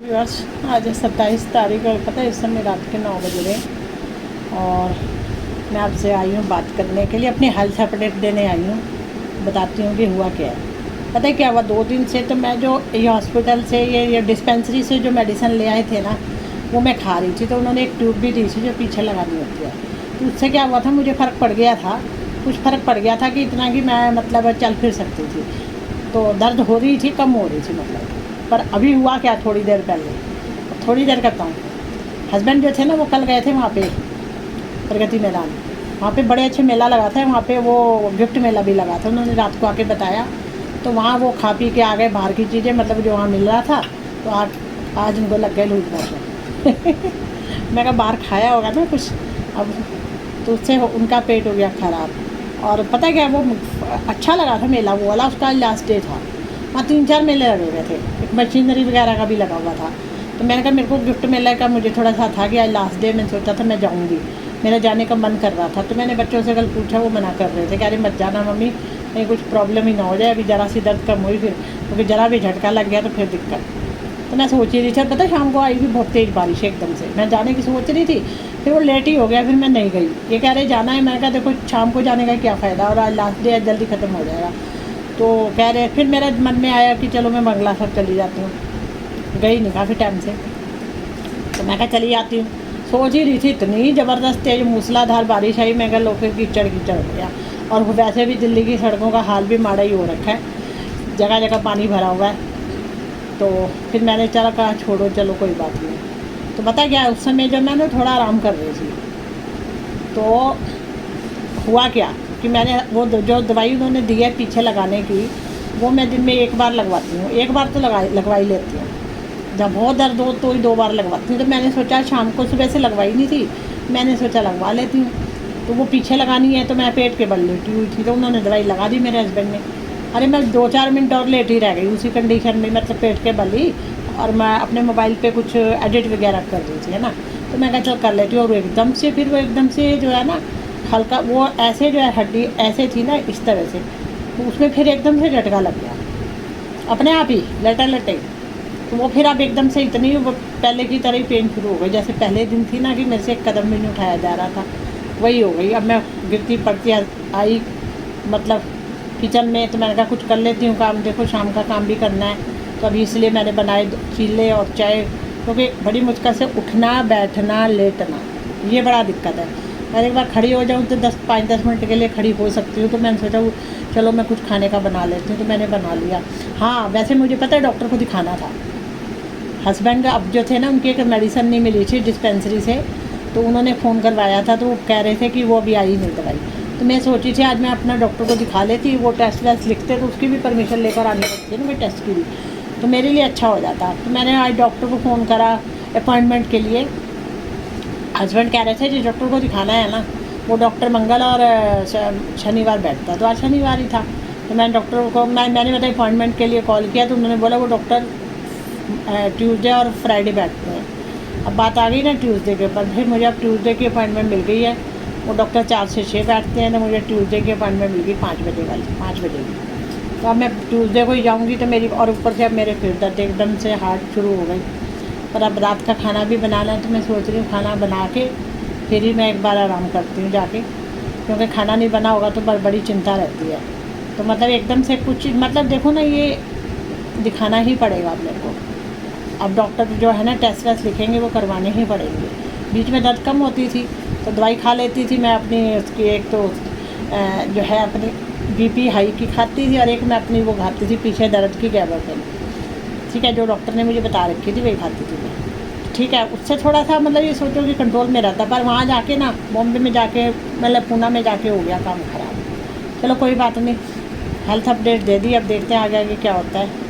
Viewers, आज 27 तारीख और पता है इस समय रात के 9 बज रहे और मैं आपसे आई हूँ बात करने के लिए, अपनी हेल्थ अपडेट देने आई हूँ। बताती हूँ कि हुआ क्या है। पता है क्या हुआ, 2 दिन से तो मैं जो ये हॉस्पिटल से ये डिस्पेंसरी से जो मेडिसिन ले आए थे ना, वो मैं खा रही थी। तो उन्होंने एक ट्यूब भी दी थी जो पीछे लगानी होती है। तो उससे क्या हुआ था, मुझे फ़र्क पड़ गया था, कुछ फ़र्क पड़ गया था कि इतना कि मैं मतलब चल फिर सकती थी। तो दर्द हो रही थी, कम हो रही थी मतलब। पर अभी हुआ क्या, थोड़ी देर पहले, थोड़ी देर करता हूँ। हस्बैंड जो थे ना, वो कल गए थे वहाँ पे प्रगति मैदान। वहाँ पे बड़े अच्छे मेला लगा था, वहाँ पे वो गिफ्ट मेला भी लगा था। उन्होंने रात को आके बताया, तो वहाँ वो खा पी के आ गए बाहर की चीज़ें, मतलब जो वहाँ मिल रहा था। तो आज उनको लग गए लूज मोशन। मैं कहा बाहर खाया होगा ना कुछ, अब तो उससे उनका पेट हो गया ख़राब। और पता क्या, वो अच्छा लगा था मेला वो वाला, उसका लास्ट डे था। वहाँ 3-4 मेले लगे हुए थे, एक मशीनरी वगैरह का भी लगा हुआ था। तो मैंने कहा मेरे को गिफ्ट मेले का मुझे थोड़ा सा था कि आज लास्ट डे, मैं सोचा था मैं जाऊँगी, मेरा जाने का मन कर रहा था। तो मैंने बच्चों से कल पूछा, वो मना कर रहे थे, कह रहे मत जाना मम्मी, कहीं कुछ प्रॉब्लम ही ना हो जाए, अभी ज़रा सी दर्द कम हुई फिर, क्योंकि ज़रा भी झटका लग गया तो फिर दिक्कत। तो मैं सोच ही रही थी, पता शाम को आई भी बहुत तेज़ बारिश एकदम से, मैं जाने की सोच रही थी, फिर वो लेट ही हो गया, फिर मैं नहीं गई। ये कह रहे जाना है, मैंने कहा देखो शाम को जाने का क्या फ़ायदा, और आज लास्ट डे जल्दी ख़त्म हो जाएगा। तो कह रहे, फिर मेरे मन में आया कि चलो मैं बंगला साहब चली जाती हूँ। गई नहीं काफ़ी टाइम से, तो मैं कहा चली जाती हूँ। सोच ही रही थी, इतनी ज़बरदस्त तेज मूसलाधार बारिश आई, मैं कहा लो फिर कीचड़ कीचड़ हो गया। और वैसे भी दिल्ली की सड़कों का हाल भी माड़ा ही हो रखा है, जगह जगह पानी भरा हुआ है। तो फिर मैंने चला कहा छोड़ो, चलो कोई बात नहीं। तो पता क्या, उस समय जब मैंने थोड़ा आराम कर रही थी, तो हुआ क्या कि मैंने वो जो दवाई उन्होंने दी है पीछे लगाने की, वो मैं दिन में 1 बार लगवाती हूँ। 1 बार तो लगवा ही लेती हूँ। जब बहुत दर्द हो तो ही 2 बार लगवाती हूँ। तो मैंने सोचा शाम को, सुबह से लगवाई नहीं थी, मैंने सोचा लगवा लेती हूँ। तो वो पीछे लगानी है, तो मैं पेट के बल लेटी हुई थी, तो उन्होंने दवाई लगा दी मेरे हस्बैंड ने। अरे मैं 2-4 मिनट और लेटी रह गई उसी कंडीशन में, मतलब पेट के बल ही। और मैं अपने मोबाइल पे कुछ एडिट वगैरह कर रही थी, है ना। तो मैं कहा चल कर लेती हूँ। और एकदम से फिर वो एकदम से जो है ना, हल्का वो ऐसे जो है हड्डी ऐसे थी ना, इस तरह से, तो उसमें फिर एकदम से झटका लग गया अपने आप ही, लटे लटे। तो वो फिर अब एकदम से इतनी वो पहले की तरह ही पेन शुरू हो गई, जैसे पहले दिन थी ना कि मेरे से एक कदम भी नहीं उठाया जा रहा था, वही हो गई। अब मैं गिरती पड़ती आई मतलब किचन में, तो मैंने कहा कुछ कर लेती हूँ काम, देखो शाम का काम भी करना है। तो अभी इसलिए मैंने बनाए चीले और चाय, क्योंकि बड़ी मुश्किल से उठना बैठना लेटना, ये बड़ा दिक्कत है। अगर एक बार खड़ी हो जाऊँ तो 5-10 मिनट के लिए खड़ी हो सकती हूँ। तो मैंने सोचा चलो मैं कुछ खाने का बना लेती हूँ, तो मैंने बना लिया। हाँ वैसे मुझे पता है डॉक्टर को दिखाना था। हस्बैंड अब जो थे ना, उनकी एक मेडिसिन नहीं मिली थी डिस्पेंसरी से, तो उन्होंने फ़ोन करवाया था, तो वो कह रहे थे कि वो अभी आई नहीं दवाई। तो मैं सोची थी आज मैं अपना डॉक्टर को दिखा लेती, वो टेस्ट वेस्ट लिखते तो उसकी भी परमिशन लेकर आनी पड़ती है ना, भाई टेस्ट की भी, तो मेरे लिए अच्छा हो जाता। तो मैंने आज डॉक्टर को फ़ोन करा अपॉइंटमेंट के लिए। हस्बैंड कह रहे थे जो डॉक्टर को दिखाना है ना, वो डॉक्टर मंगल और शनिवार बैठता, तो आज शनिवार ही था। तो मैंने डॉक्टर को मैंने मतलब अपॉइंटमेंट के लिए कॉल किया, तो उन्होंने बोला वो डॉक्टर ट्यूसडे और फ्राइडे बैठते हैं। अब बात आ गई ना ट्यूसडे के ऊपर, फिर मुझे अब ट्यूसडे की अपॉइंटमेंट मिल गई है। वो डॉक्टर 4 से 6 बैठते हैं, तो मुझे ट्यूसडे की अपॉइंटमेंट मिल गई 5 बजे वाली, 5 बजे की। तो अब मैं ट्यूसडे को ही जाऊँगी। तो मेरी और ऊपर से अब मेरे फिर दर्द एकदम से हार्ट शुरू हो गई। पर अब रात का खाना भी बनाना है, तो मैं सोच रही हूँ खाना बना के फिर ही मैं एक बार आराम करती हूँ जाके, क्योंकि खाना नहीं बना होगा तो बड़ी चिंता रहती है। तो मतलब एकदम से कुछ, मतलब देखो ना, ये दिखाना ही पड़ेगा अब मेरे को। अब डॉक्टर जो है ना टेस्ट वेस्ट लिखेंगे, वो करवाने ही पड़ेंगे। बीच में दर्द कम होती थी तो दवाई खा लेती थी मैं अपनी, उसकी एक तो जो है अपनी बीपी हाई की खाती थी, और एक मैं अपनी वो खाती थी पीछे दर्द की गैबापेन, ठीक है, जो डॉक्टर ने मुझे बता रखी थी वही खाती थी मैं, ठीक है। उससे थोड़ा सा मतलब ये सोचो कि कंट्रोल में रहता, पर वहाँ जाके ना बॉम्बे में जाके, मतलब पूना में जाके हो गया काम ख़राब। चलो कोई बात नहीं, हेल्थ अपडेट दे दी, अब देखते हैं आगे आगे क्या होता है।